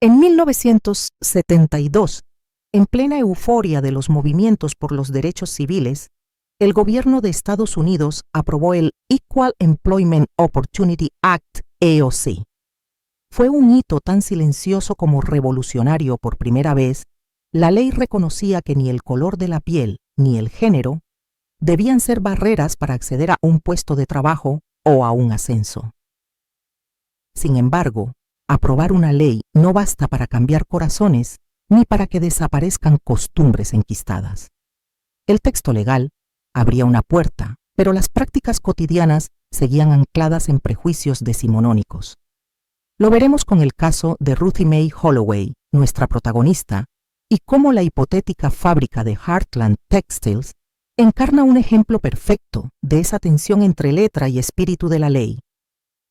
En 1972, en plena euforia de los movimientos por los derechos civiles, el gobierno de Estados Unidos aprobó el Equal Employment Opportunity Act, EOC. Fue un hito tan silencioso como revolucionario. Por primera vez, la ley reconocía que ni el color de la piel ni el género debían ser barreras para acceder a un puesto de trabajo o a un ascenso. Sin embargo, aprobar una ley no basta para cambiar corazones ni para que desaparezcan costumbres enquistadas. El texto legal abría una puerta, pero las prácticas cotidianas seguían ancladas en prejuicios decimonónicos. Lo veremos con el caso de Ruthie Mae Holloway, nuestra protagonista, y cómo la hipotética fábrica de Heartland Textiles encarna un ejemplo perfecto de esa tensión entre letra y espíritu de la ley.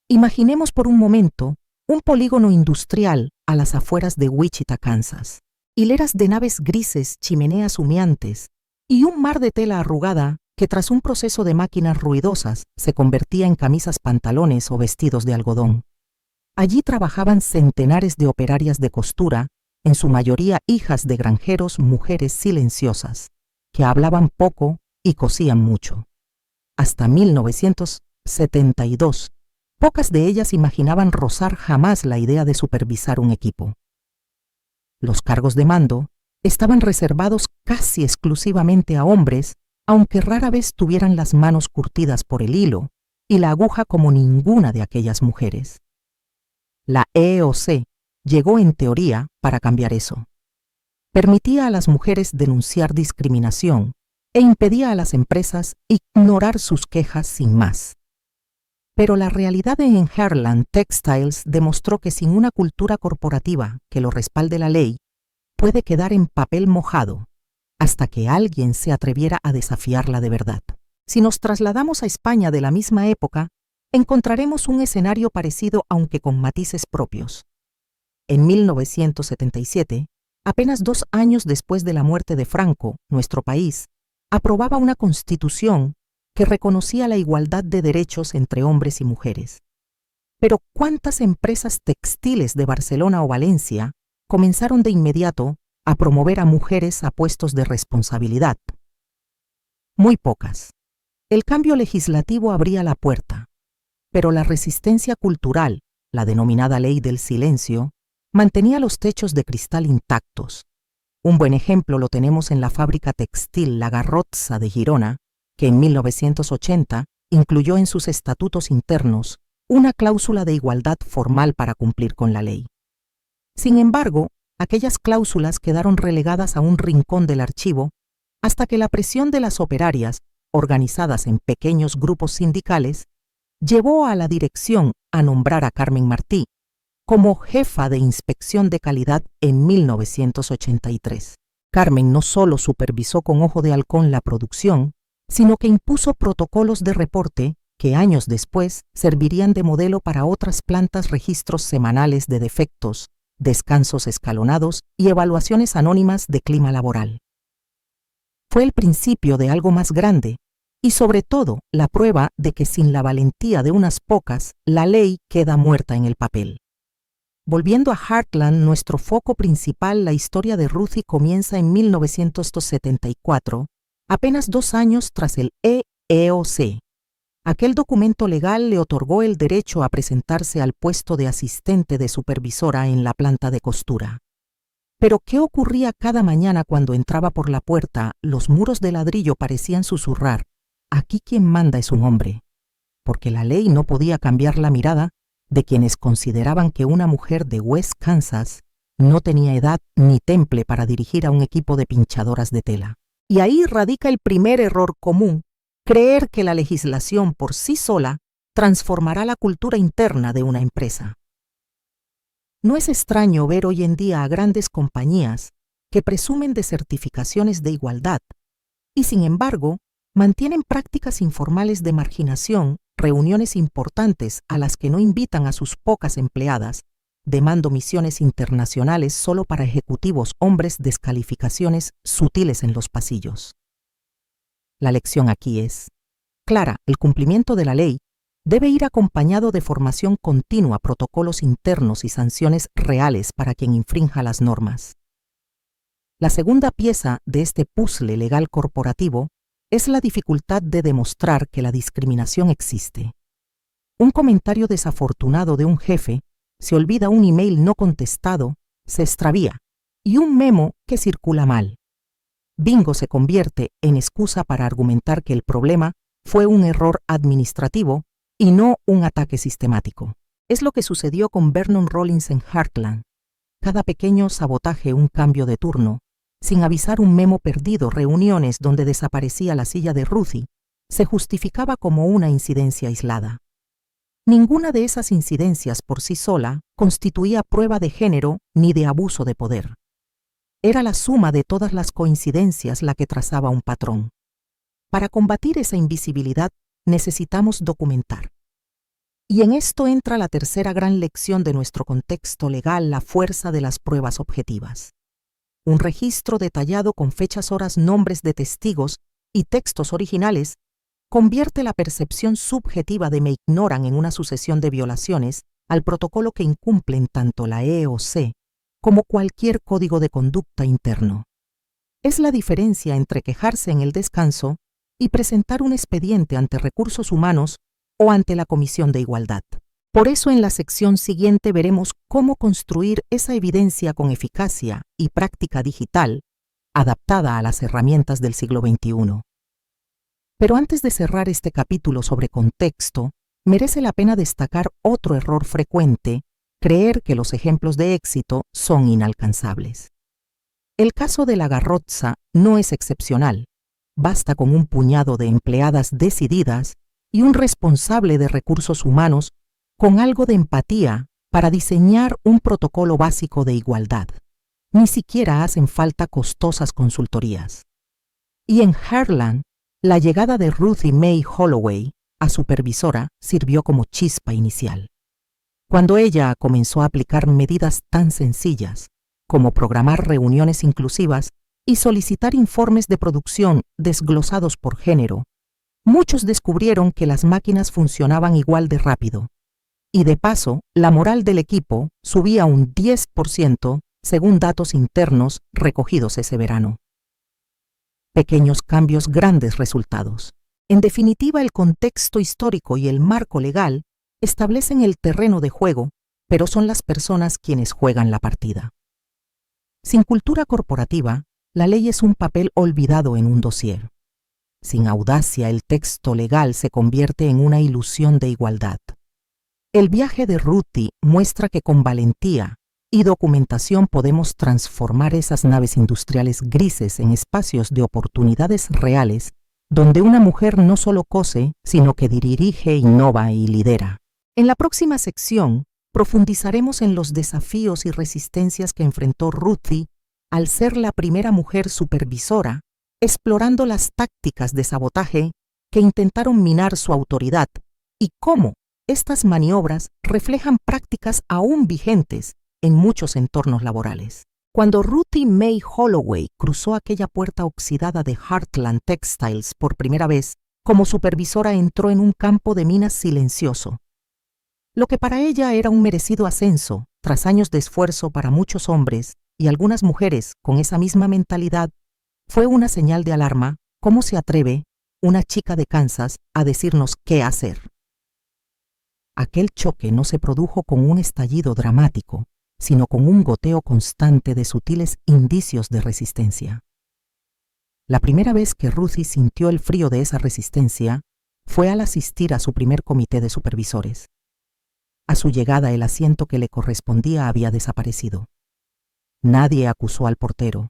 Imaginemos por un momento un polígono industrial a las afueras de Wichita, Kansas. Hileras de naves grises, chimeneas humeantes y un mar de tela arrugada que tras un proceso de máquinas ruidosas se convertía en camisas, pantalones o vestidos de algodón. Allí trabajaban centenares de operarias de costura, en su mayoría hijas de granjeros, mujeres silenciosas, que hablaban poco y cosían mucho. Hasta 1972, pocas de ellas imaginaban rozar jamás la idea de supervisar un equipo. Los cargos de mando estaban reservados casi exclusivamente a hombres, aunque rara vez tuvieran las manos curtidas por el hilo y la aguja como ninguna de aquellas mujeres. La EOC llegó en teoría para cambiar eso. Permitía a las mujeres denunciar discriminación e impedía a las empresas ignorar sus quejas sin más. Pero la realidad en Heartland Textiles demostró que sin una cultura corporativa que lo respalde la ley, puede quedar en papel mojado hasta que alguien se atreviera a desafiarla de verdad. Si nos trasladamos a España de la misma época, encontraremos un escenario parecido aunque con matices propios. En 1977, apenas 2 años después de la muerte de Franco, nuestro país aprobaba una constitución que reconocía la igualdad de derechos entre hombres y mujeres. Pero ¿cuántas empresas textiles de Barcelona o Valencia comenzaron de inmediato a promover a mujeres a puestos de responsabilidad? Muy pocas. El cambio legislativo abría la puerta, pero la resistencia cultural, la denominada ley del silencio, mantenía los techos de cristal intactos. Un buen ejemplo lo tenemos en la fábrica textil La Garrotxa de Girona, que en 1980 incluyó en sus estatutos internos una cláusula de igualdad formal para cumplir con la ley. Sin embargo, aquellas cláusulas quedaron relegadas a un rincón del archivo hasta que la presión de las operarias, organizadas en pequeños grupos sindicales, llevó a la dirección a nombrar a Carmen Martí como jefa de inspección de calidad en 1983. Carmen no solo supervisó con ojo de halcón la producción, sino que impuso protocolos de reporte que años después servirían de modelo para otras plantas, registros semanales de defectos, descansos escalonados y evaluaciones anónimas de clima laboral. Fue el principio de algo más grande y sobre todo la prueba de que sin la valentía de unas pocas, la ley queda muerta en el papel. Volviendo a Heartland, nuestro foco principal, la historia de Ruthie, comienza en 1974, apenas 2 años tras el EOC. Aquel documento legal le otorgó el derecho a presentarse al puesto de asistente de supervisora en la planta de costura. Pero ¿qué ocurría cada mañana cuando entraba por la puerta? Los muros de ladrillo parecían susurrar: aquí quien manda es un hombre, porque la ley no podía cambiar la mirada de quienes consideraban que una mujer de West Kansas no tenía edad ni temple para dirigir a un equipo de pinchadoras de tela. Y ahí radica el primer error común: creer que la legislación por sí sola transformará la cultura interna de una empresa. No es extraño ver hoy en día a grandes compañías que presumen de certificaciones de igualdad y, sin embargo, mantienen prácticas informales de marginación, reuniones importantes a las que no invitan a sus pocas empleadas, demando misiones internacionales solo para ejecutivos hombres, descalificaciones sutiles en los pasillos. La lección aquí es clara: el cumplimiento de la ley debe ir acompañado de formación continua, protocolos internos y sanciones reales para quien infrinja las normas. La segunda pieza de este puzzle legal corporativo es la dificultad de demostrar que la discriminación existe. Un comentario desafortunado de un jefe, se olvida un email no contestado, se extravía, y un memo que circula mal. Bingo se convierte en excusa para argumentar que el problema fue un error administrativo y no un ataque sistemático. Es lo que sucedió con Vernon Rollins en Heartland. Cada pequeño sabotaje, un cambio de turno, sin avisar un memo perdido, reuniones donde desaparecía la silla de Ruthie, se justificaba como una incidencia aislada. Ninguna de esas incidencias por sí sola constituía prueba de género ni de abuso de poder. Era la suma de todas las coincidencias la que trazaba un patrón. Para combatir esa invisibilidad necesitamos documentar. Y en esto entra la tercera gran lección de nuestro contexto legal, la fuerza de las pruebas objetivas. Un registro detallado con fechas, horas, nombres de testigos y textos originales convierte la percepción subjetiva de me ignoran en una sucesión de violaciones al protocolo que incumplen tanto la EOC como cualquier código de conducta interno. Es la diferencia entre quejarse en el descanso y presentar un expediente ante recursos humanos o ante la Comisión de Igualdad. Por eso en la sección siguiente veremos cómo construir esa evidencia con eficacia y práctica digital adaptada a las herramientas del siglo XXI. Pero antes de cerrar este capítulo sobre contexto, merece la pena destacar otro error frecuente: creer que los ejemplos de éxito son inalcanzables. El caso de la Garrotxa no es excepcional. Basta con un puñado de empleadas decididas y un responsable de recursos humanos con algo de empatía para diseñar un protocolo básico de igualdad. Ni siquiera hacen falta costosas consultorías. Y en Heartland, la llegada de Ruthie Mae Holloway a supervisora sirvió como chispa inicial. Cuando ella comenzó a aplicar medidas tan sencillas como programar reuniones inclusivas y solicitar informes de producción desglosados por género, muchos descubrieron que las máquinas funcionaban igual de rápido. Y de paso, la moral del equipo subía un 10% según datos internos recogidos ese verano. Pequeños cambios, grandes resultados. En definitiva, el contexto histórico y el marco legal establecen el terreno de juego, pero son las personas quienes juegan la partida. Sin cultura corporativa, la ley es un papel olvidado en un dossier. Sin audacia, el texto legal se convierte en una ilusión de igualdad. El viaje de Ruthie muestra que con valentía y documentación podemos transformar esas naves industriales grises en espacios de oportunidades reales, donde una mujer no solo cose, sino que dirige, innova y lidera. En la próxima sección profundizaremos en los desafíos y resistencias que enfrentó Ruthie al ser la primera mujer supervisora, explorando las tácticas de sabotaje que intentaron minar su autoridad y cómo estas maniobras reflejan prácticas aún vigentes en muchos entornos laborales. Cuando Ruthie Mae Holloway cruzó aquella puerta oxidada de Heartland Textiles por primera vez, como supervisora entró en un campo de minas silencioso. Lo que para ella era un merecido ascenso, tras años de esfuerzo para muchos hombres y algunas mujeres con esa misma mentalidad, fue una señal de alarma. ¿Cómo se atreve una chica de Kansas a decirnos qué hacer? Aquel choque no se produjo con un estallido dramático, sino con un goteo constante de sutiles indicios de resistencia. La primera vez que Ruthie sintió el frío de esa resistencia fue al asistir a su primer comité de supervisores. A su llegada, el asiento que le correspondía había desaparecido. Nadie acusó al portero.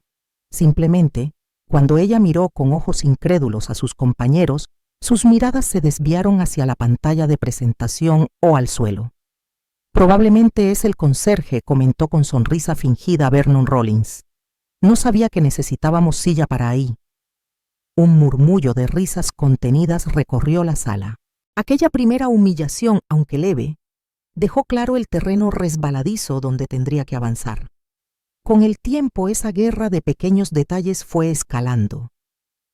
Simplemente, cuando ella miró con ojos incrédulos a sus compañeros, sus miradas se desviaron hacia la pantalla de presentación o al suelo. Probablemente es el conserje, comentó con sonrisa fingida Vernon Rollins. No sabía que necesitábamos silla para ahí. Un murmullo de risas contenidas recorrió la sala. Aquella primera humillación, aunque leve, dejó claro el terreno resbaladizo donde tendría que avanzar. Con el tiempo, esa guerra de pequeños detalles fue escalando.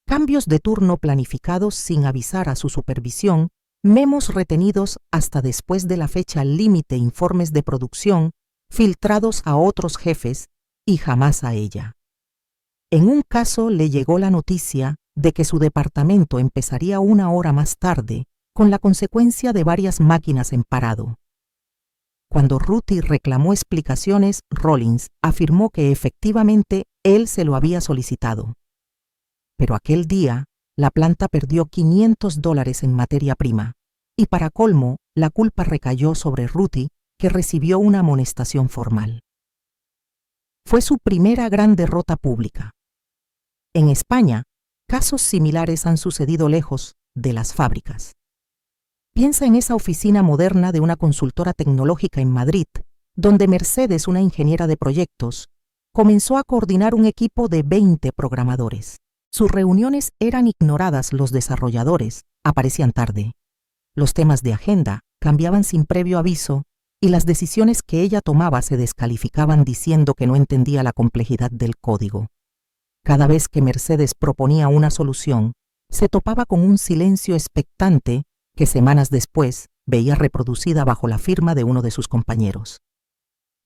Cambios de turno planificados sin avisar a su supervisión memos retenidos hasta después de la fecha límite, informes de producción filtrados a otros jefes y jamás a ella. En un caso le llegó la noticia de que su departamento empezaría 1 hora más tarde, con la consecuencia de varias máquinas en parado. Cuando Ruthie reclamó explicaciones, Rollins afirmó que efectivamente él se lo había solicitado. Pero aquel día, la planta perdió $500 en materia prima, y para colmo, la culpa recayó sobre Ruthie, que recibió una amonestación formal. Fue su primera gran derrota pública. En España, casos similares han sucedido lejos de las fábricas. Piensa en esa oficina moderna de una consultora tecnológica en Madrid, donde Mercedes, una ingeniera de proyectos, comenzó a coordinar un equipo de 20 programadores. Sus reuniones eran ignoradas, los desarrolladores aparecían tarde. Los temas de agenda cambiaban sin previo aviso y las decisiones que ella tomaba se descalificaban diciendo que no entendía la complejidad del código. Cada vez que Mercedes proponía una solución, se topaba con un silencio expectante que semanas después veía reproducida bajo la firma de uno de sus compañeros.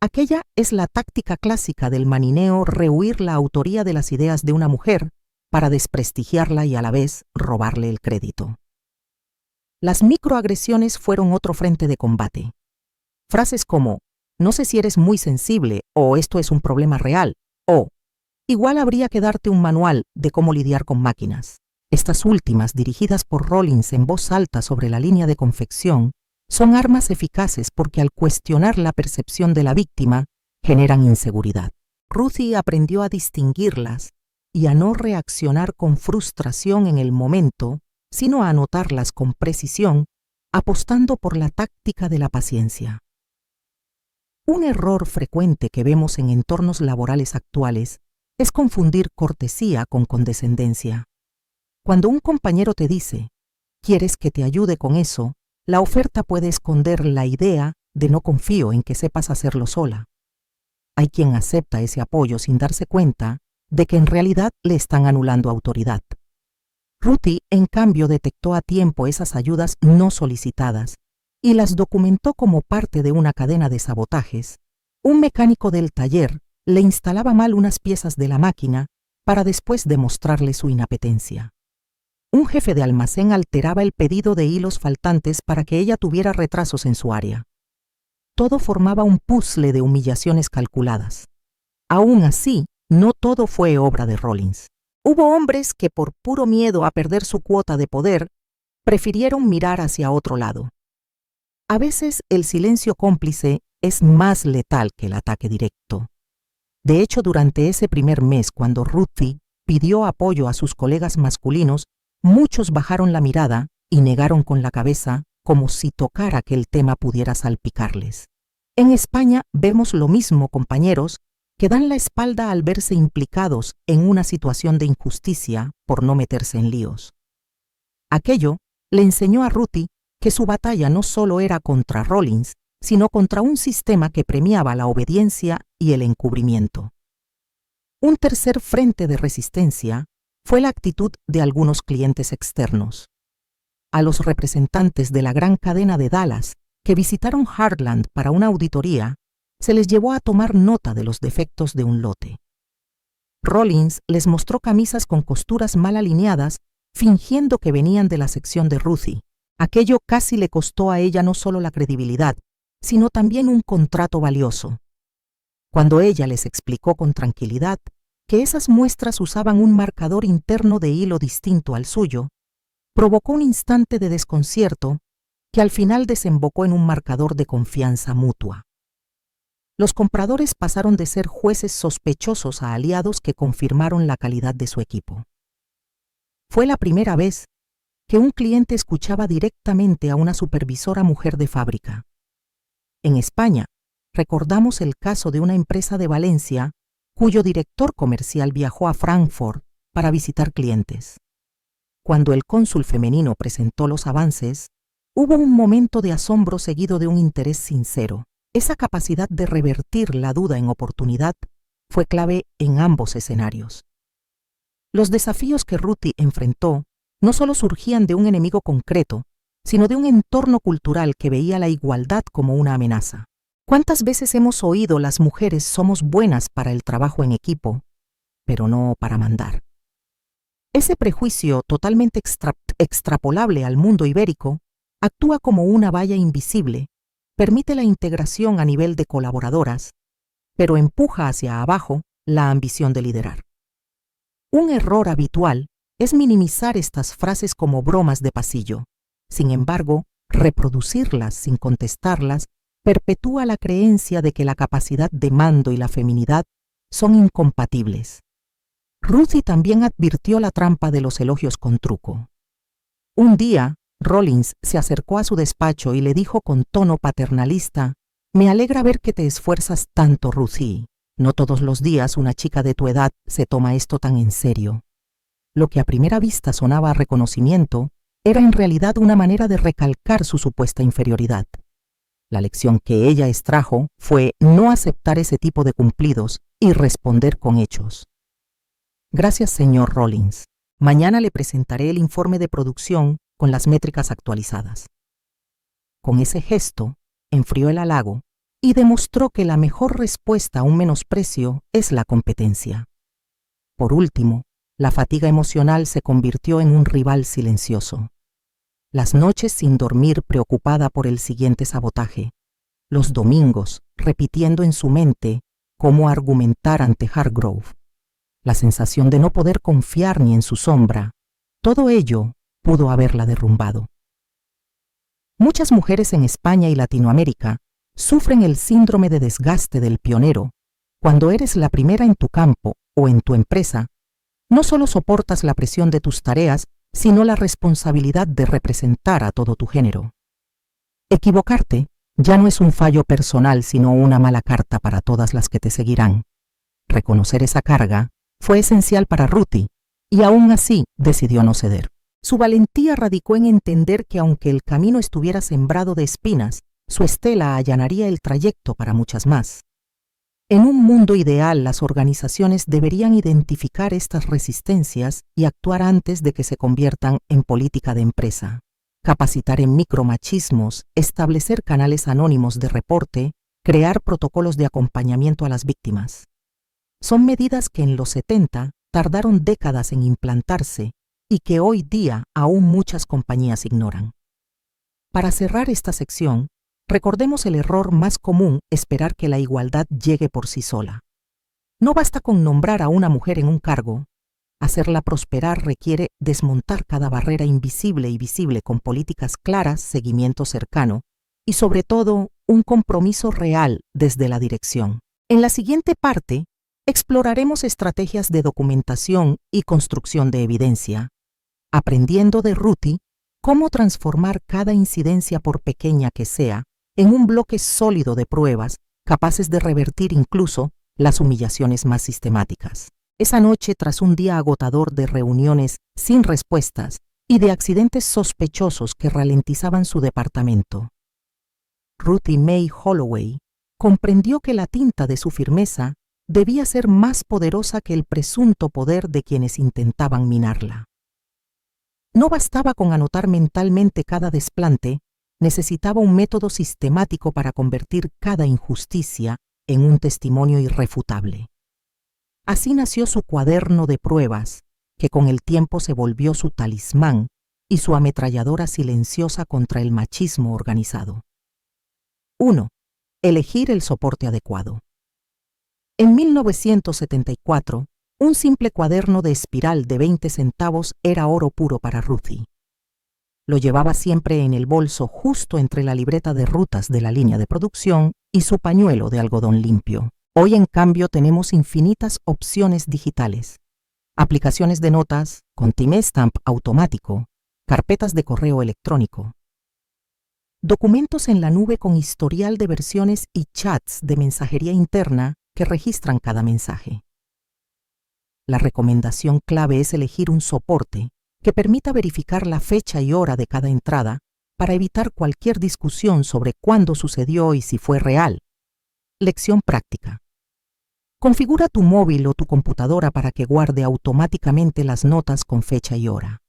Aquella es la táctica clásica del manineo: rehuir la autoría de las ideas de una mujer para desprestigiarla y a la vez robarle el crédito. Las microagresiones fueron otro frente de combate. Frases como «no sé si eres muy sensible» o «esto es un problema real» o «igual habría que darte un manual de cómo lidiar con máquinas». Estas últimas, dirigidas por Rollins en voz alta sobre la línea de confección, son armas eficaces porque al cuestionar la percepción de la víctima, generan inseguridad. Ruthie aprendió a distinguirlas y a no reaccionar con frustración en el momento, sino a anotarlas con precisión, apostando por la táctica de la paciencia. Un error frecuente que vemos en entornos laborales actuales es confundir cortesía con condescendencia. Cuando un compañero te dice, ¿quieres que te ayude con eso?, la oferta puede esconder la idea de no confío en que sepas hacerlo sola. Hay quien acepta ese apoyo sin darse cuenta de que en realidad le están anulando autoridad. Ruthie, en cambio, detectó a tiempo esas ayudas no solicitadas y las documentó como parte de una cadena de sabotajes. Un mecánico del taller le instalaba mal unas piezas de la máquina para después demostrarle su inapetencia. Un jefe de almacén alteraba el pedido de hilos faltantes para que ella tuviera retrasos en su área. Todo formaba un puzzle de humillaciones calculadas. Aún así, no todo fue obra de Rollins. Hubo hombres que, por puro miedo a perder su cuota de poder, prefirieron mirar hacia otro lado. A veces el silencio cómplice es más letal que el ataque directo. De hecho, durante ese primer mes, cuando Ruthie pidió apoyo a sus colegas masculinos, muchos bajaron la mirada y negaron con la cabeza como si tocara que el tema pudiera salpicarles. En España vemos lo mismo: compañeros que dan la espalda al verse implicados en una situación de injusticia por no meterse en líos. Aquello le enseñó a Ruthie que su batalla no solo era contra Rollins, sino contra un sistema que premiaba la obediencia y el encubrimiento. Un tercer frente de resistencia fue la actitud de algunos clientes externos. A los representantes de la gran cadena de Dallas que visitaron Heartland para una auditoría, se les llevó a tomar nota de los defectos de un lote. Rollins les mostró camisas con costuras mal alineadas, fingiendo que venían de la sección de Ruthie. Aquello casi le costó a ella no solo la credibilidad, sino también un contrato valioso. Cuando ella les explicó con tranquilidad que esas muestras usaban un marcador interno de hilo distinto al suyo, provocó un instante de desconcierto que al final desembocó en un marcador de confianza mutua. Los compradores pasaron de ser jueces sospechosos a aliados que confirmaron la calidad de su equipo. Fue la primera vez que un cliente escuchaba directamente a una supervisora mujer de fábrica. En España, recordamos el caso de una empresa de Valencia cuyo director comercial viajó a Frankfurt para visitar clientes. Cuando el cónsul femenino presentó los avances, hubo un momento de asombro seguido de un interés sincero. Esa capacidad de revertir la duda en oportunidad fue clave en ambos escenarios. Los desafíos que Ruthie enfrentó no solo surgían de un enemigo concreto, sino de un entorno cultural que veía la igualdad como una amenaza. ¿Cuántas veces hemos oído las mujeres somos buenas para el trabajo en equipo, pero no para mandar? Ese prejuicio totalmente extrapolable al mundo ibérico actúa como una valla invisible, permite la integración a nivel de colaboradoras, pero empuja hacia abajo la ambición de liderar. Un error habitual es minimizar estas frases como bromas de pasillo. Sin embargo, reproducirlas sin contestarlas perpetúa la creencia de que la capacidad de mando y la feminidad son incompatibles. Ruthie también advirtió la trampa de los elogios con truco. Un día, Rollins se acercó a su despacho y le dijo con tono paternalista: «Me alegra ver que te esfuerzas tanto, Ruthie. No todos los días una chica de tu edad se toma esto tan en serio». Lo que a primera vista sonaba a reconocimiento era en realidad una manera de recalcar su supuesta inferioridad. La lección que ella extrajo fue no aceptar ese tipo de cumplidos y responder con hechos. «Gracias, señor Rollins. Mañana le presentaré el informe de producción con las métricas actualizadas». Con ese gesto, enfrió el halago y demostró que la mejor respuesta a un menosprecio es la competencia. Por último, la fatiga emocional se convirtió en un rival silencioso. Las noches sin dormir preocupada por el siguiente sabotaje. Los domingos repitiendo en su mente cómo argumentar ante Hargrove. La sensación de no poder confiar ni en su sombra. Todo ello pudo haberla derrumbado. Muchas mujeres en España y Latinoamérica sufren el síndrome de desgaste del pionero. Cuando eres la primera en tu campo o en tu empresa, no solo soportas la presión de tus tareas, sino la responsabilidad de representar a todo tu género. Equivocarte ya no es un fallo personal, sino una mala carta para todas las que te seguirán. Reconocer esa carga fue esencial para Ruthie, y aún así decidió no ceder. Su valentía radicó en entender que aunque el camino estuviera sembrado de espinas, su estela allanaría el trayecto para muchas más. En un mundo ideal, las organizaciones deberían identificar estas resistencias y actuar antes de que se conviertan en política de empresa. Capacitar en micromachismos, establecer canales anónimos de reporte, crear protocolos de acompañamiento a las víctimas. Son medidas que en los 70 tardaron décadas en implantarse y que hoy día aún muchas compañías ignoran. Para cerrar esta sección, recordemos el error más común: esperar que la igualdad llegue por sí sola. No basta con nombrar a una mujer en un cargo. Hacerla prosperar requiere desmontar cada barrera invisible y visible con políticas claras, seguimiento cercano y, sobre todo, un compromiso real desde la dirección. En la siguiente parte, exploraremos estrategias de documentación y construcción de evidencia, aprendiendo de Ruthie cómo transformar cada incidencia, por pequeña que sea, en un bloque sólido de pruebas capaces de revertir incluso las humillaciones más sistemáticas. Esa noche, tras un día agotador de reuniones sin respuestas y de accidentes sospechosos que ralentizaban su departamento, Ruthie Mae Holloway comprendió que la tinta de su firmeza debía ser más poderosa que el presunto poder de quienes intentaban minarla. No bastaba con anotar mentalmente cada desplante, necesitaba un método sistemático para convertir cada injusticia en un testimonio irrefutable. Así nació su cuaderno de pruebas, que con el tiempo se volvió su talismán y su ametralladora silenciosa contra el machismo organizado. 1. Elegir el soporte adecuado. En 1974, un simple cuaderno de espiral de 20 centavos era oro puro para Ruthie. Lo llevaba siempre en el bolso, justo entre la libreta de rutas de la línea de producción y su pañuelo de algodón limpio. Hoy, en cambio, tenemos infinitas opciones digitales. Aplicaciones de notas con timestamp automático, carpetas de correo electrónico, documentos en la nube con historial de versiones y chats de mensajería interna que registran cada mensaje. La recomendación clave es elegir un soporte que permita verificar la fecha y hora de cada entrada para evitar cualquier discusión sobre cuándo sucedió y si fue real. Lección práctica. Configura tu móvil o tu computadora para que guarde automáticamente las notas con fecha y hora.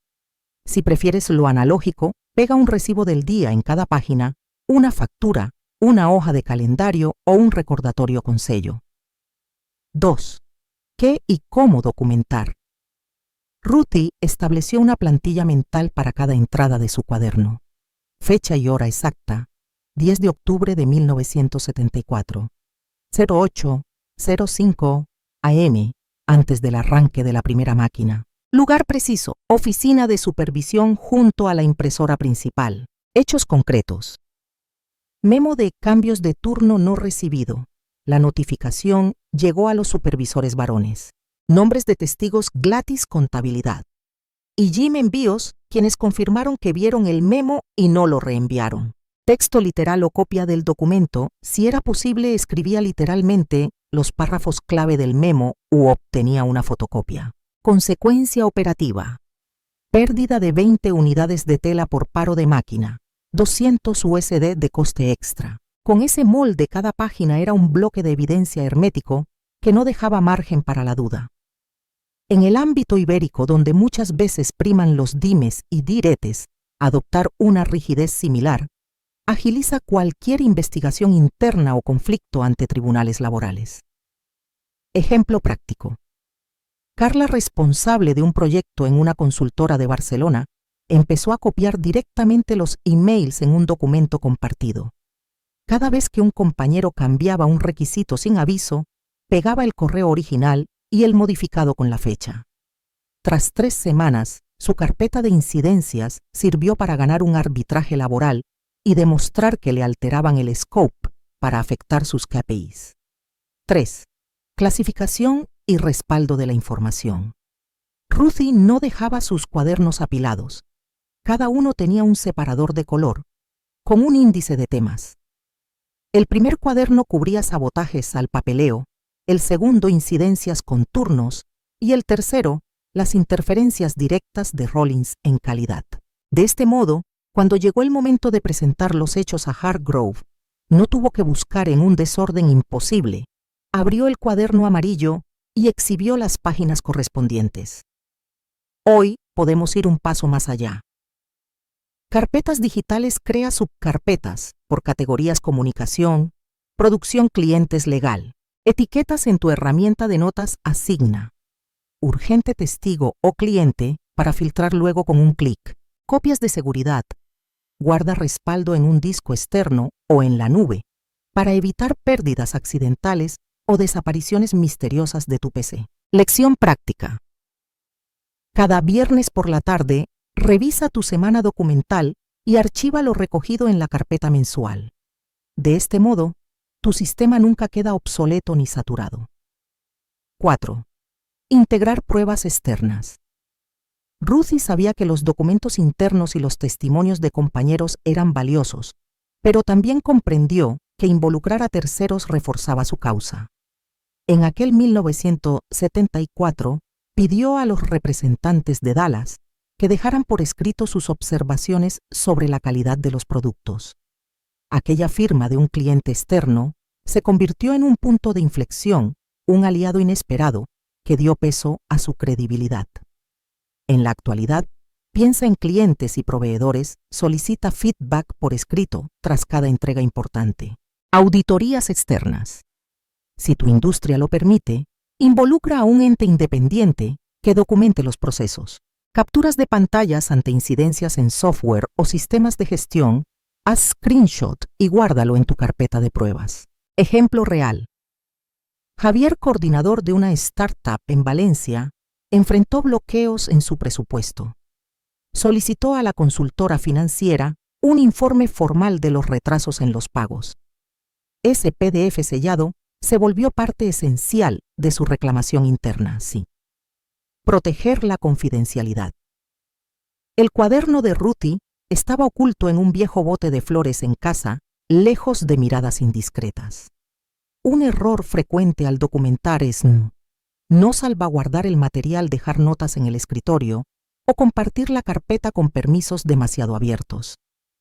Si prefieres lo analógico, Pega un recibo del día en cada página, una factura, una hoja de calendario o un recordatorio con sello. 2. ¿Qué y cómo documentar? Ruthie estableció una plantilla mental para cada entrada de su cuaderno. Fecha y hora exacta, 10 de octubre de 1974. 08:05 AM, antes del arranque de la primera máquina. Lugar preciso, oficina de supervisión junto a la impresora principal. Hechos concretos. Memo de cambios de turno no recibido. La notificación llegó a los supervisores varones. Nombres de testigos Glatis Contabilidad. Y Jim Envíos, quienes confirmaron que vieron el memo y no lo reenviaron. Texto literal o copia del documento, si era posible escribía literalmente los párrafos clave del memo u obtenía una fotocopia. Consecuencia operativa. Pérdida de 20 unidades de tela por paro de máquina. 200 USD de coste extra. Con ese molde cada página era un bloque de evidencia hermético que no dejaba margen para la duda. En el ámbito ibérico, donde muchas veces priman los dimes y diretes, adoptar una rigidez similar agiliza cualquier investigación interna o conflicto ante tribunales laborales. Ejemplo práctico. Carla, responsable de un proyecto en una consultora de Barcelona, empezó a copiar directamente los emails en un documento compartido. Cada vez que un compañero cambiaba un requisito sin aviso, pegaba el correo original y el modificado con la fecha. Tras 3 semanas, su carpeta de incidencias sirvió para ganar un arbitraje laboral y demostrar que le alteraban el scope para afectar sus KPIs. 3. Clasificación y respaldo de la información. Ruthie no dejaba sus cuadernos apilados. Cada uno tenía un separador de color, con un índice de temas. El primer cuaderno cubría sabotajes al papeleo, el segundo incidencias con turnos y el tercero las interferencias directas de Rollins en calidad. De este modo, cuando llegó el momento de presentar los hechos a Hargrove, no tuvo que buscar en un desorden imposible. Abrió el cuaderno amarillo y exhibió las páginas correspondientes. Hoy podemos ir un paso más allá. Carpetas digitales crea subcarpetas por categorías comunicación, producción clientes legal, etiquetas en tu herramienta de notas asigna, urgente testigo o cliente para filtrar luego con un clic, copias de seguridad, guarda respaldo en un disco externo o en la nube para evitar pérdidas accidentales o desapariciones misteriosas de tu PC. Lección práctica. Cada viernes por la tarde, revisa tu semana documental y archiva lo recogido en la carpeta mensual. De este modo, tu sistema nunca queda obsoleto ni saturado. 4. Integrar pruebas externas. Ruthie sabía que los documentos internos y los testimonios de compañeros eran valiosos, pero también comprendió que involucrar a terceros reforzaba su causa. En aquel 1974, pidió a los representantes de Dallas que dejaran por escrito sus observaciones sobre la calidad de los productos. Aquella firma de un cliente externo se convirtió en un punto de inflexión, un aliado inesperado que dio peso a su credibilidad. En la actualidad, piensa en clientes y proveedores, solicita feedback por escrito tras cada entrega importante. Auditorías externas. Si tu industria lo permite, involucra a un ente independiente que documente los procesos. Capturas de pantallas ante incidencias en software o sistemas de gestión, haz screenshot y guárdalo en tu carpeta de pruebas. Ejemplo real. Javier, coordinador de una startup en Valencia, enfrentó bloqueos en su presupuesto. Solicitó a la consultora financiera un informe formal de los retrasos en los pagos. Ese PDF sellado se volvió parte esencial de su reclamación interna, sí. Proteger la confidencialidad. El cuaderno de Ruthie estaba oculto en un viejo bote de flores en casa, lejos de miradas indiscretas. Un error frecuente al documentar es no salvaguardar el material, dejar notas en el escritorio o compartir la carpeta con permisos demasiado abiertos,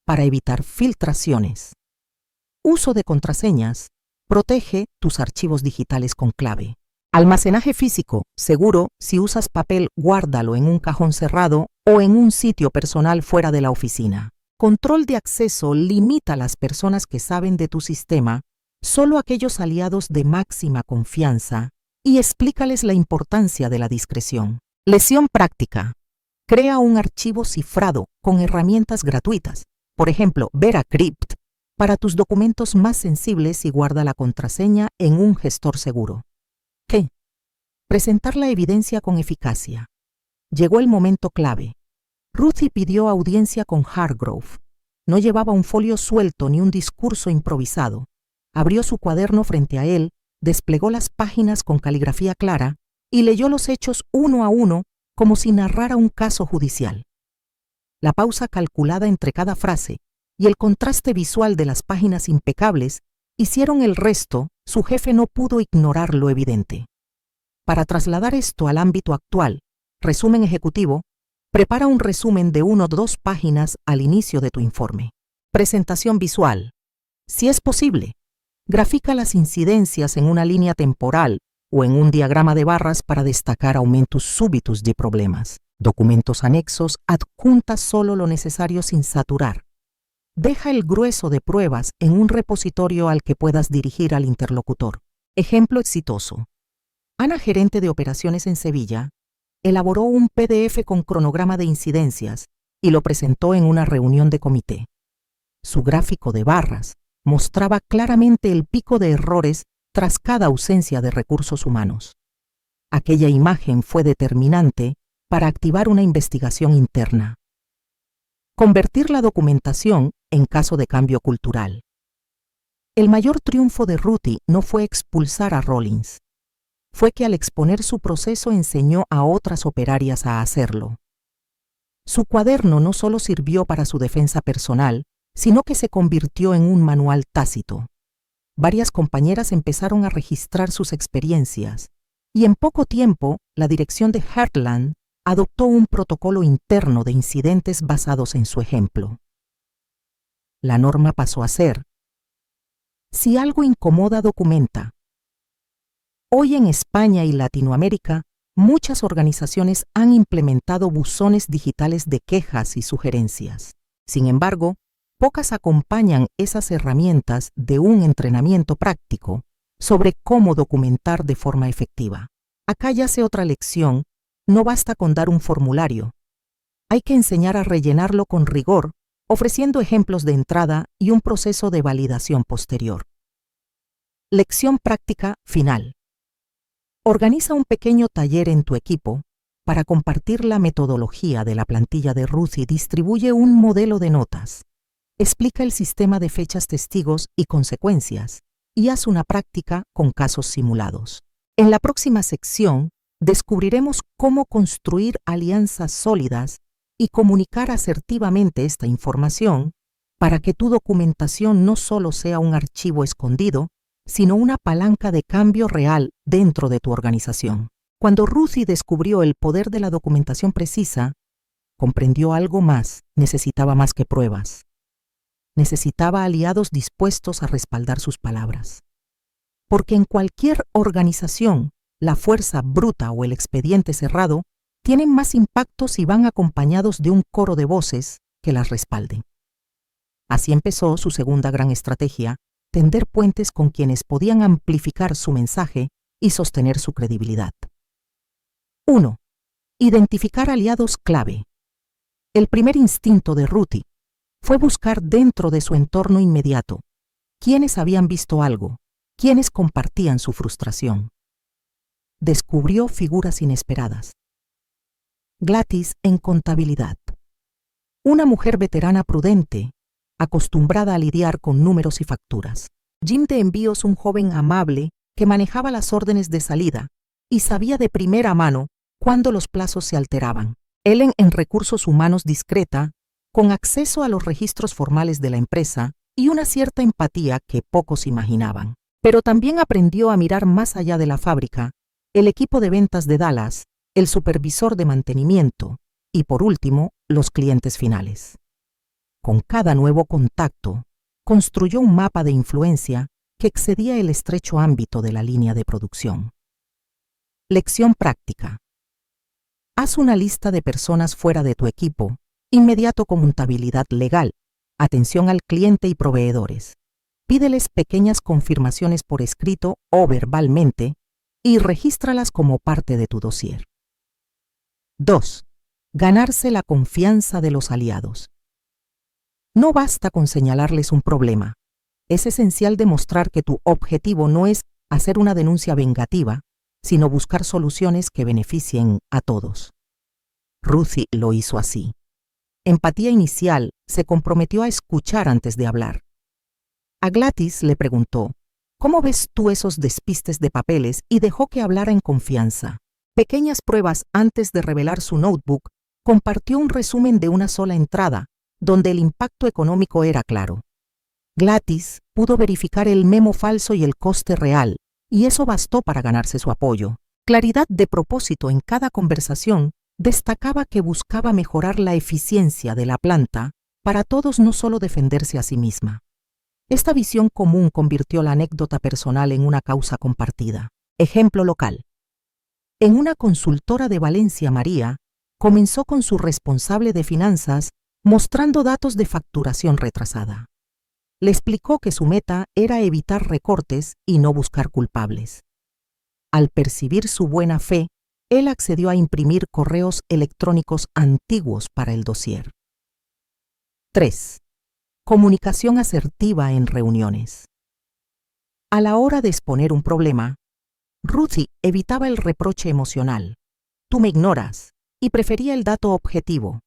para evitar filtraciones. Uso de contraseñas. Protege tus archivos digitales con clave. Almacenaje físico. Seguro, si usas papel, guárdalo en un cajón cerrado o en un sitio personal fuera de la oficina. Control de acceso limita a las personas que saben de tu sistema, solo aquellos aliados de máxima confianza, y explícales la importancia de la discreción. Lección práctica. Crea un archivo cifrado con herramientas gratuitas, por ejemplo, VeraCrypt, para tus documentos más sensibles y guarda la contraseña en un gestor seguro. ¿Qué? Presentar la evidencia con eficacia. Llegó el momento clave. Ruthie pidió audiencia con Hargrove. No llevaba un folio suelto ni un discurso improvisado. Abrió su cuaderno frente a él, desplegó las páginas con caligrafía clara y leyó los hechos uno a uno como si narrara un caso judicial. La pausa calculada entre cada frase y el contraste visual de las páginas impecables hicieron el resto. Su jefe no pudo ignorar lo evidente. Para trasladar esto al ámbito actual, resumen ejecutivo, prepara un resumen de 1 o 2 páginas al inicio de tu informe. Presentación visual. Si es posible, grafica las incidencias en una línea temporal o en un diagrama de barras para destacar aumentos súbitos de problemas. Documentos anexos, adjunta solo lo necesario sin saturar. Deja el grueso de pruebas en un repositorio al que puedas dirigir al interlocutor. Ejemplo exitoso. Ana, gerente de operaciones en Sevilla, elaboró un PDF con cronograma de incidencias y lo presentó en una reunión de comité. Su gráfico de barras mostraba claramente el pico de errores tras cada ausencia de recursos humanos. Aquella imagen fue determinante para activar una investigación interna. Convertir la documentación en caso de cambio cultural. El mayor triunfo de Ruthie no fue expulsar a Rollins. Fue que al exponer su proceso enseñó a otras operarias a hacerlo. Su cuaderno no solo sirvió para su defensa personal, sino que se convirtió en un manual tácito. Varias compañeras empezaron a registrar sus experiencias, y en poco tiempo la dirección de Heartland adoptó un protocolo interno de incidentes basados en su ejemplo. La norma pasó a ser: si algo incomoda, documenta. Hoy en España y Latinoamérica, muchas organizaciones han implementado buzones digitales de quejas y sugerencias. Sin embargo, pocas acompañan esas herramientas de un entrenamiento práctico sobre cómo documentar de forma efectiva. Acá yace otra lección: no basta con dar un formulario. Hay que enseñar a rellenarlo con rigor, ofreciendo ejemplos de entrada y un proceso de validación posterior. Lección práctica final. Organiza un pequeño taller en tu equipo para compartir la metodología de la plantilla de Ruthie y distribuye un modelo de notas. Explica el sistema de fechas testigos y consecuencias y haz una práctica con casos simulados. En la próxima sección descubriremos cómo construir alianzas sólidas y comunicar asertivamente esta información para que tu documentación no solo sea un archivo escondido, sino una palanca de cambio real dentro de tu organización. Cuando Ruthie descubrió el poder de la documentación precisa, comprendió algo más. Necesitaba más que pruebas. Necesitaba aliados dispuestos a respaldar sus palabras. Porque en cualquier organización, la fuerza bruta o el expediente cerrado tienen más impacto si van acompañados de un coro de voces que las respalden. Así empezó su segunda gran estrategia: tender puentes con quienes podían amplificar su mensaje y sostener su credibilidad. 1. Identificar aliados clave. El primer instinto de Ruthie fue buscar dentro de su entorno inmediato quienes habían visto algo, quienes compartían su frustración. Descubrió figuras inesperadas. Gladys en contabilidad. Una mujer veterana prudente, acostumbrada a lidiar con números y facturas. Jim de envíos, un joven amable que manejaba las órdenes de salida y sabía de primera mano cuándo los plazos se alteraban. Ellen en recursos humanos, discreta, con acceso a los registros formales de la empresa y una cierta empatía que pocos imaginaban. Pero también aprendió a mirar más allá de la fábrica, el equipo de ventas de Dallas, el supervisor de mantenimiento y, por último, los clientes finales. Con cada nuevo contacto, construyó un mapa de influencia que excedía el estrecho ámbito de la línea de producción. Lección práctica. Haz una lista de personas fuera de tu equipo, inmediato, con contabilidad legal, Atención al cliente y proveedores. Pídeles pequeñas confirmaciones por escrito o verbalmente y regístralas como parte de tu dossier. 2. Ganarse la confianza de los aliados. No basta con señalarles un problema. Es esencial demostrar que tu objetivo no es hacer una denuncia vengativa, sino buscar soluciones que beneficien a todos. Ruthie lo hizo así. Empatía inicial, se comprometió a escuchar antes de hablar. A Gladys le preguntó, ¿cómo ves tú esos despistes de papeles? Y dejó que hablara en confianza. Pequeñas pruebas antes de revelar su notebook, compartió un resumen de una sola entrada, donde el impacto económico era claro. Gladys pudo verificar el memo falso y el coste real, y eso bastó para ganarse su apoyo. Claridad de propósito en cada conversación destacaba que buscaba mejorar la eficiencia de la planta para todos, no solo defenderse a sí misma. Esta visión común convirtió la anécdota personal en una causa compartida. Ejemplo local. En una consultora de Valencia, María comenzó con su responsable de finanzas mostrando datos de facturación retrasada. Le explicó que su meta era evitar recortes y no buscar culpables. Al percibir su buena fe, él accedió a imprimir correos electrónicos antiguos para el dossier. 3. Comunicación asertiva en reuniones. A la hora de exponer un problema, Ruthie evitaba el reproche emocional. Tú me ignoras, y prefería el dato objetivo.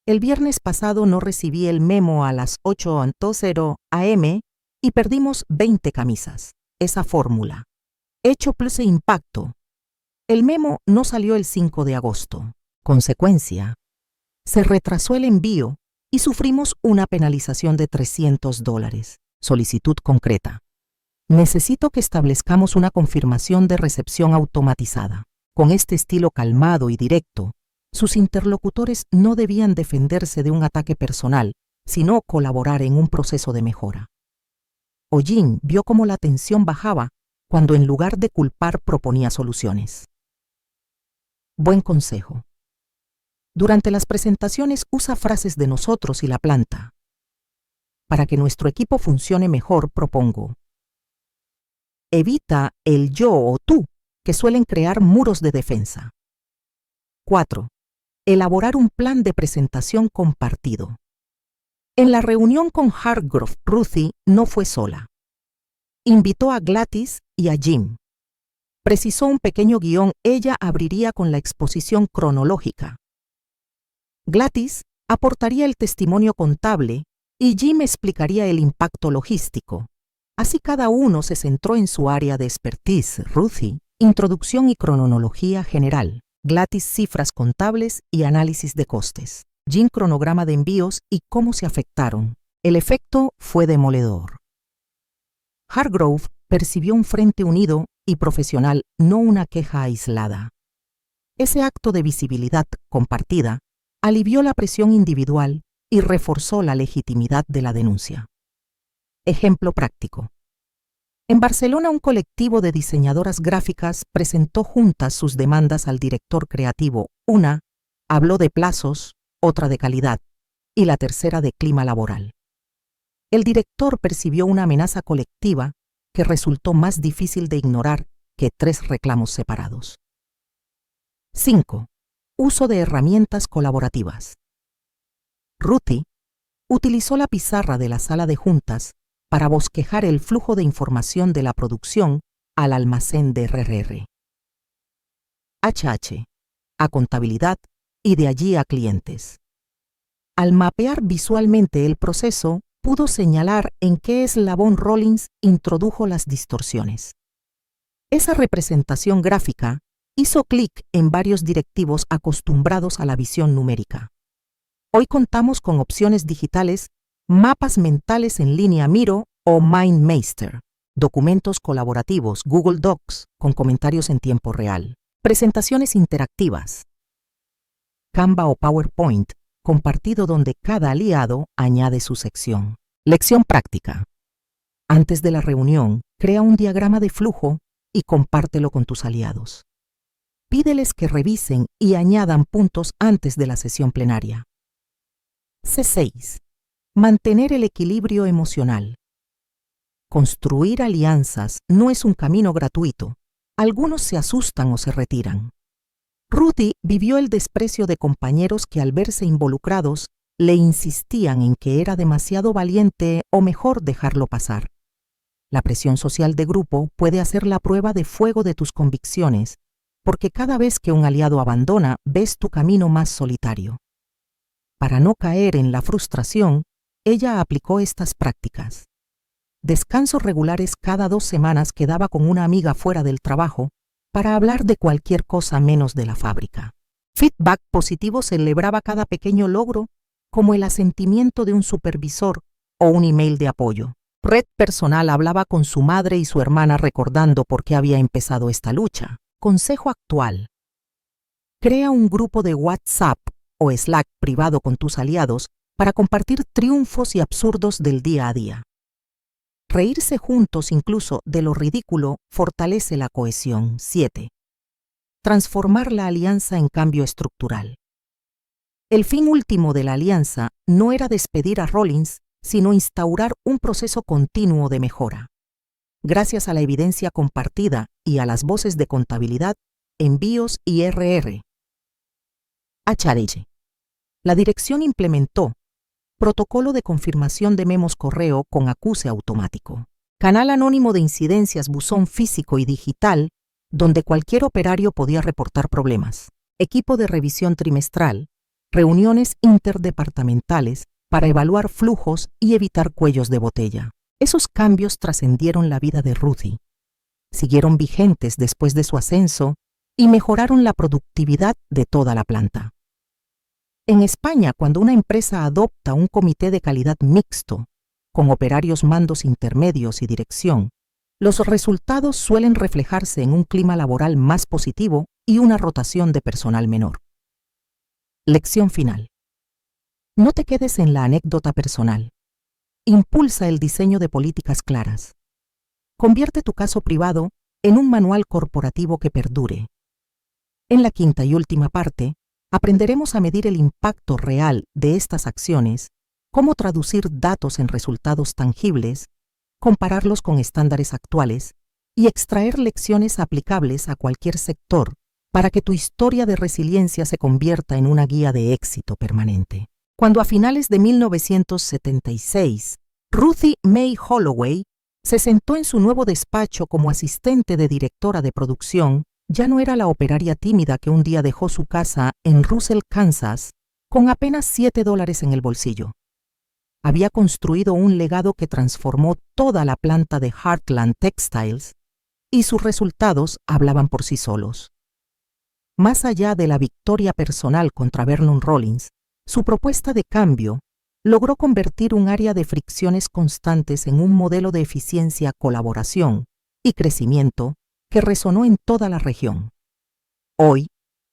El viernes pasado no recibí el memo a las 8:00 am y perdimos 20 camisas. Esa fórmula. Hecho plus impacto. El memo no salió el 5 de agosto. Consecuencia, se retrasó el envío y sufrimos una penalización de $300. Solicitud concreta. Necesito que establezcamos una confirmación de recepción automatizada. Con este estilo calmado y directo, sus interlocutores no debían defenderse de un ataque personal, sino colaborar en un proceso de mejora. Eugene vio cómo la tensión bajaba cuando en lugar de culpar proponía soluciones. Buen consejo. Durante las presentaciones usa frases de nosotros y la planta. Para que nuestro equipo funcione mejor, propongo: evita el yo o tú, que suelen crear muros de defensa. 4. Elaborar un plan de presentación compartido. En la reunión con Hargrove, Ruthie no fue sola. Invitó a Gladys y a Jim. Precisó un pequeño guión. Ella abriría con la exposición cronológica. Gladys aportaría el testimonio contable y Jim explicaría el impacto logístico. Así cada uno se centró en su área de expertise. Ruthie, introducción y cronología general. Gladys, cifras contables y análisis de costes. Jim, cronograma de envíos y cómo se afectaron. El efecto fue demoledor. Hargrove percibió un frente unido y profesional, no una queja aislada. Ese acto de visibilidad compartida alivió la presión individual y reforzó la legitimidad de la denuncia. Ejemplo práctico. En Barcelona, un colectivo de diseñadoras gráficas presentó juntas sus demandas al director creativo. Una habló de plazos, otra de calidad y la tercera de clima laboral. El director percibió una amenaza colectiva que resultó más difícil de ignorar que 3 reclamos separados. 5. Uso de herramientas colaborativas. Ruthie utilizó la pizarra de la sala de juntas para bosquejar el flujo de información de la producción al almacén de RR. HH, a contabilidad y de allí a clientes. Al mapear visualmente el proceso, pudo señalar en qué eslabón Rollins introdujo las distorsiones. Esa representación gráfica hizo clic en varios directivos acostumbrados a la visión numérica. Hoy contamos con opciones digitales, mapas mentales en línea Miro o MindMeister, documentos colaborativos Google Docs con comentarios en tiempo real, presentaciones interactivas, Canva o PowerPoint compartido donde cada aliado añade su sección. Lección práctica. Antes de la reunión, crea un diagrama de flujo y compártelo con tus aliados. Pídeles que revisen y añadan puntos antes de la sesión plenaria. C6. Mantener el equilibrio emocional. Construir alianzas no es un camino gratuito. Algunos se asustan o se retiran. Ruthie vivió el desprecio de compañeros que al verse involucrados le insistían en que era demasiado valiente o mejor dejarlo pasar. La presión social de grupo puede hacer la prueba de fuego de tus convicciones, porque cada vez que un aliado abandona, ves tu camino más solitario. Para no caer en la frustración, ella aplicó estas prácticas. Descansos regulares cada 2 semanas quedaba con una amiga fuera del trabajo para hablar de cualquier cosa menos de la fábrica. Feedback positivo celebraba cada pequeño logro como el asentimiento de un supervisor o un email de apoyo. Red personal hablaba con su madre y su hermana recordando por qué había empezado esta lucha. Consejo actual. Crea un grupo de WhatsApp o Slack privado con tus aliados para compartir triunfos y absurdos del día a día. Reírse juntos incluso de lo ridículo fortalece la cohesión. 7. Transformar la alianza en cambio estructural. El fin último de la alianza no era despedir a Rollins, sino instaurar un proceso continuo de mejora. Gracias a la evidencia compartida y a las voces de contabilidad, envíos y RR. HR. La dirección implementó protocolo de confirmación de memos correo con acuse automático. Canal anónimo de incidencias, buzón físico y digital, donde cualquier operario podía reportar problemas. Equipo de revisión trimestral, reuniones interdepartamentales para evaluar flujos y evitar cuellos de botella. Esos cambios trascendieron la vida de Ruthie. Siguieron vigentes después de su ascenso y mejoraron la productividad de toda la planta. En España, cuando una empresa adopta un comité de calidad mixto, con operarios, mandos intermedios y dirección, los resultados suelen reflejarse en un clima laboral más positivo y una rotación de personal menor. Lección final. No te quedes en la anécdota personal. Impulsa el diseño de políticas claras. Convierte tu caso privado en un manual corporativo que perdure. En la quinta y última parte, aprenderemos a medir el impacto real de estas acciones, cómo traducir datos en resultados tangibles, compararlos con estándares actuales y extraer lecciones aplicables a cualquier sector para que tu historia de resiliencia se convierta en una guía de éxito permanente. Cuando a finales de 1976, Ruthie May Holloway se sentó en su nuevo despacho como asistente de directora de producción, ya no era la operaria tímida que un día dejó su casa en Russell, Kansas, con apenas $7 en el bolsillo. Había construido un legado que transformó toda la planta de Heartland Textiles y sus resultados hablaban por sí solos. Más allá de la victoria personal contra Vernon Rollins, su propuesta de cambio logró convertir un área de fricciones constantes en un modelo de eficiencia, colaboración y crecimiento que resonó en toda la región. Hoy,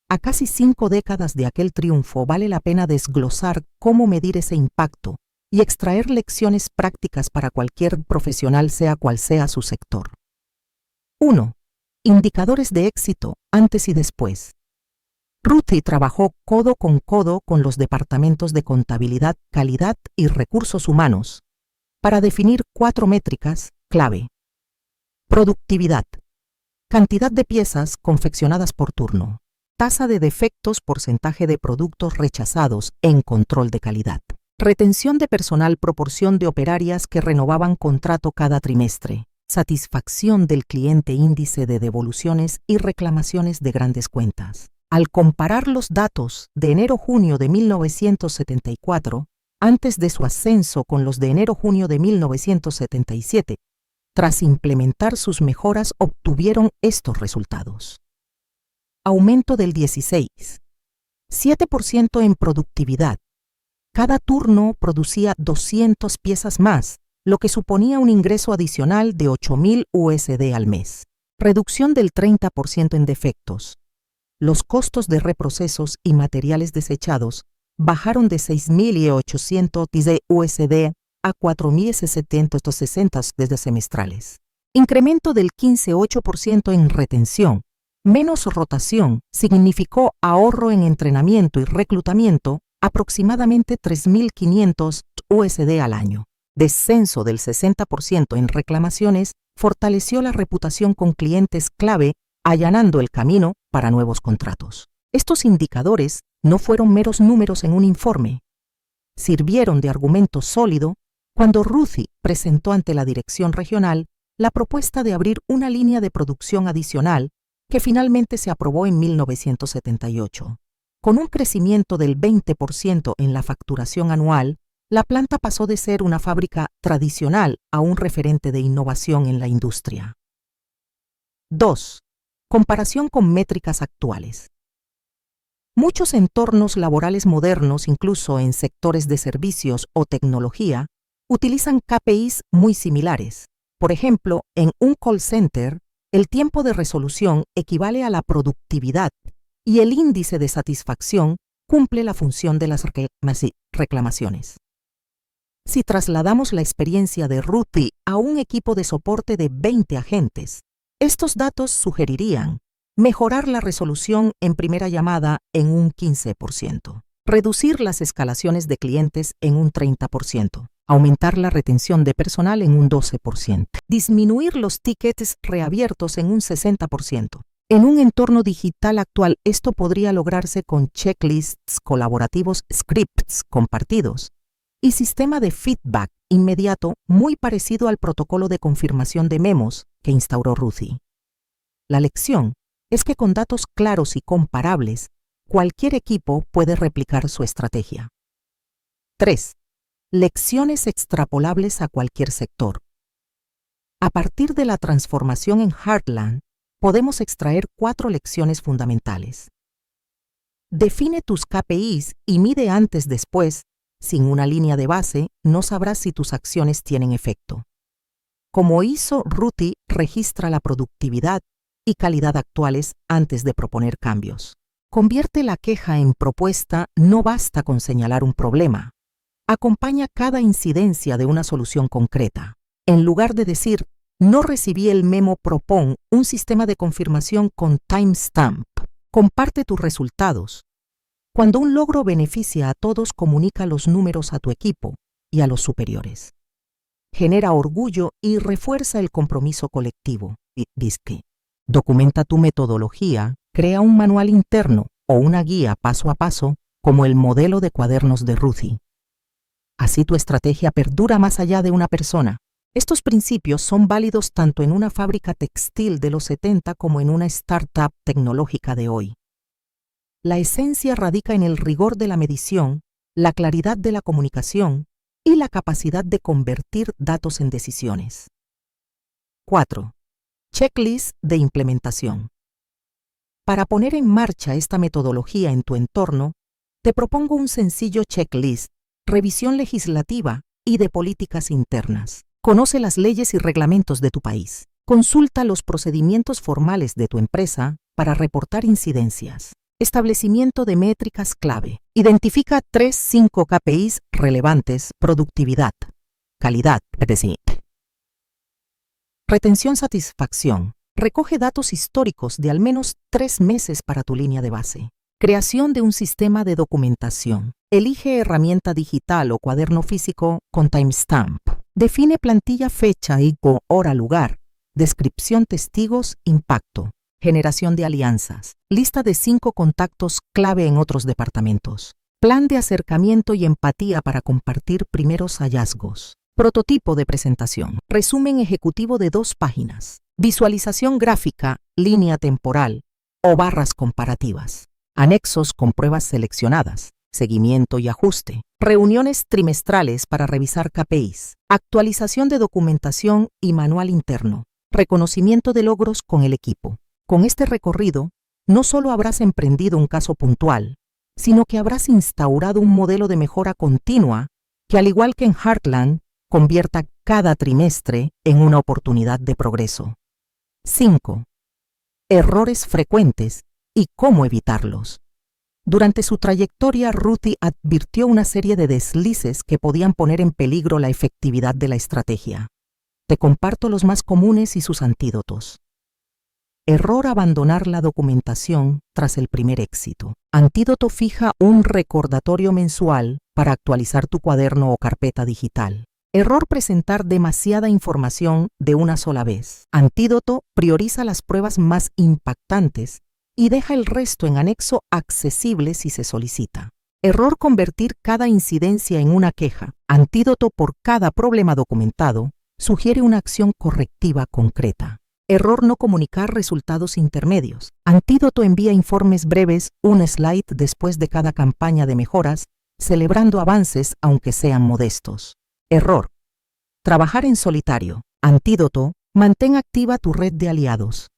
a casi 5 décadas de aquel triunfo, vale la pena desglosar cómo medir ese impacto y extraer lecciones prácticas para cualquier profesional, sea cual sea su sector. 1. Indicadores de éxito antes y después. Ruthie trabajó codo con los departamentos de contabilidad, calidad y recursos humanos para definir 4 métricas clave. Productividad. Cantidad de piezas confeccionadas por turno. Tasa de defectos, porcentaje de productos rechazados en control de calidad. Retención de personal, proporción de operarias que renovaban contrato cada trimestre. Satisfacción del cliente, índice de devoluciones y reclamaciones de grandes cuentas. Al comparar los datos de enero-junio de 1974, antes de su ascenso, con los de enero-junio de 1977, tras implementar sus mejoras, obtuvieron estos resultados. Aumento del 7% en productividad. Cada turno producía 200 piezas más, lo que suponía un ingreso adicional de $8,000 al mes. Reducción del 30% en defectos. Los costos de reprocesos y materiales desechados bajaron de $6,800 a $4,760 desde semestrales. Incremento del 15,8% en retención. Menos rotación significó ahorro en entrenamiento y reclutamiento, aproximadamente $3,500 USD al año. Descenso del 60% en reclamaciones fortaleció la reputación con clientes clave, allanando el camino para nuevos contratos. Estos indicadores no fueron meros números en un informe. Sirvieron de argumento sólido cuando Ruthie presentó ante la dirección regional la propuesta de abrir una línea de producción adicional que finalmente se aprobó en 1978. Con un crecimiento del 20% en la facturación anual, la planta pasó de ser una fábrica tradicional a un referente de innovación en la industria. 2. Comparación con métricas actuales. Muchos entornos laborales modernos, incluso en sectores de servicios o tecnología, utilizan KPIs muy similares. Por ejemplo, en un call center, el tiempo de resolución equivale a la productividad y el índice de satisfacción cumple la función de las reclamaciones. Si trasladamos la experiencia de Ruthie a un equipo de soporte de 20 agentes, estos datos sugerirían mejorar la resolución en primera llamada en un 15%, reducir las escalaciones de clientes en un 30%, aumentar la retención de personal en un 12%, disminuir los tickets reabiertos en un 60%. En un entorno digital actual, esto podría lograrse con checklists colaborativos, scripts compartidos y sistema de feedback inmediato muy parecido al protocolo de confirmación de memos que instauró Ruthie. La lección es que con datos claros y comparables, cualquier equipo puede replicar su estrategia. 3. Lecciones extrapolables a cualquier sector. A partir de la transformación en Heartland, podemos extraer 4 lecciones fundamentales. Define tus KPIs y mide antes-después. Sin una línea de base, no sabrás si tus acciones tienen efecto. Como hizo Ruthie, registra la productividad y calidad actuales antes de proponer cambios. Convierte la queja en propuesta, no basta con señalar un problema. Acompaña cada incidencia de una solución concreta. En lugar de decir, no recibí el memo, propón un sistema de confirmación con timestamp. Comparte tus resultados. Cuando un logro beneficia a todos, comunica los números a tu equipo y a los superiores. Genera orgullo y refuerza el compromiso colectivo. Documenta tu metodología, crea un manual interno o una guía paso a paso como el modelo de cuadernos de Ruthie. Así tu estrategia perdura más allá de una persona. Estos principios son válidos tanto en una fábrica textil de los 70 como en una startup tecnológica de hoy. La esencia radica en el rigor de la medición, la claridad de la comunicación y la capacidad de convertir datos en decisiones. 4. Checklist de implementación. Para poner en marcha esta metodología en tu entorno, te propongo un sencillo checklist, revisión legislativa y de políticas internas. Conoce las leyes y reglamentos de tu país. Consulta los procedimientos formales de tu empresa para reportar incidencias. Establecimiento de métricas clave. Identifica 3-5 KPIs relevantes: productividad, calidad, retención, satisfacción. Recoge datos históricos de al menos 3 meses para tu línea de base. Creación de un sistema de documentación. Elige herramienta digital o cuaderno físico con timestamp. Define plantilla, fecha y hora, lugar. Descripción, testigos, impacto. Generación de alianzas. Lista de 5 contactos clave en otros departamentos. Plan de acercamiento y empatía para compartir primeros hallazgos. Prototipo de presentación. Resumen ejecutivo de 2 páginas. Visualización gráfica, línea temporal o barras comparativas. Anexos con pruebas seleccionadas. Seguimiento y ajuste. Reuniones trimestrales para revisar KPIs. Actualización de documentación y manual interno. Reconocimiento de logros con el equipo. Con este recorrido, no solo habrás emprendido un caso puntual, sino que habrás instaurado un modelo de mejora continua que, al igual que en Heartland, convierta cada trimestre en una oportunidad de progreso. 5. Errores frecuentes y cómo evitarlos. Durante su trayectoria, Ruthie advirtió una serie de deslices que podían poner en peligro la efectividad de la estrategia. Te comparto los más comunes y sus antídotos. Error: abandonar la documentación tras el primer éxito. Antídoto: fija un recordatorio mensual para actualizar tu cuaderno o carpeta digital. Error: presentar demasiada información de una sola vez. Antídoto: prioriza las pruebas más impactantes y deja el resto en anexo accesible si se solicita. Error: convertir cada incidencia en una queja. Antídoto: por cada problema documentado, sugiere una acción correctiva concreta. Error: no comunicar resultados intermedios. Antídoto: envía informes breves, un slide después de cada campaña de mejoras, celebrando avances aunque sean modestos. Error: trabajar en solitario. Antídoto: mantén activa tu red de aliados.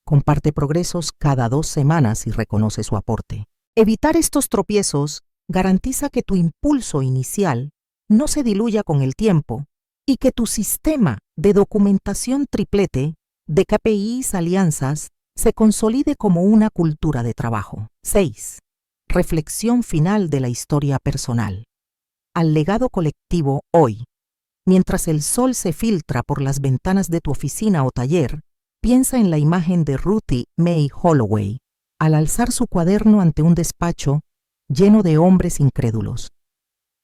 Comparte progresos cada 2 semanas y reconoce su aporte. Evitar estos tropiezos garantiza que tu impulso inicial no se diluya con el tiempo y que tu sistema de documentación triplete de KPIs, alianzas, se consolide como una cultura de trabajo. 6. Reflexión final de la historia personal. Al legado colectivo hoy. Mientras el sol se filtra por las ventanas de tu oficina o taller, piensa en la imagen de Ruthie Mae Holloway, al alzar su cuaderno ante un despacho lleno de hombres incrédulos.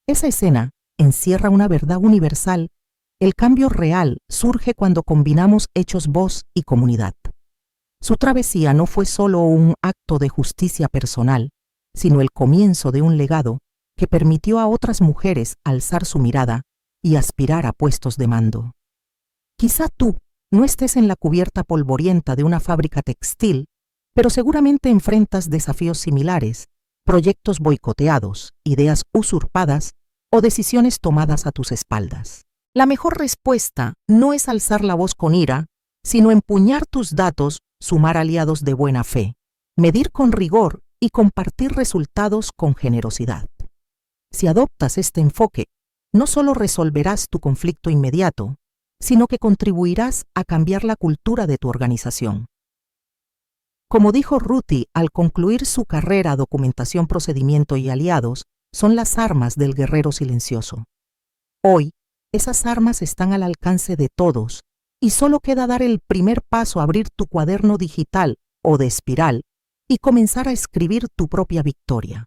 Esa escena encierra una verdad universal. El cambio real surge cuando combinamos hechos, voz y comunidad. Su travesía no fue solo un acto de justicia personal, sino el comienzo de un legado que permitió a otras mujeres alzar su mirada y aspirar a puestos de mando. Quizá tú no estés en la cubierta polvorienta de una fábrica textil, pero seguramente enfrentas desafíos similares, proyectos boicoteados, ideas usurpadas o decisiones tomadas a tus espaldas. La mejor respuesta no es alzar la voz con ira, sino empuñar tus datos, sumar aliados de buena fe, medir con rigor y compartir resultados con generosidad. Si adoptas este enfoque, no solo resolverás tu conflicto inmediato, sino que contribuirás a cambiar la cultura de tu organización. Como dijo Ruthie al concluir su carrera, documentación, procedimiento y aliados son las armas del guerrero silencioso. Hoy, esas armas están al alcance de todos y solo queda dar el primer paso: abrir tu cuaderno digital o de espiral y comenzar a escribir tu propia victoria.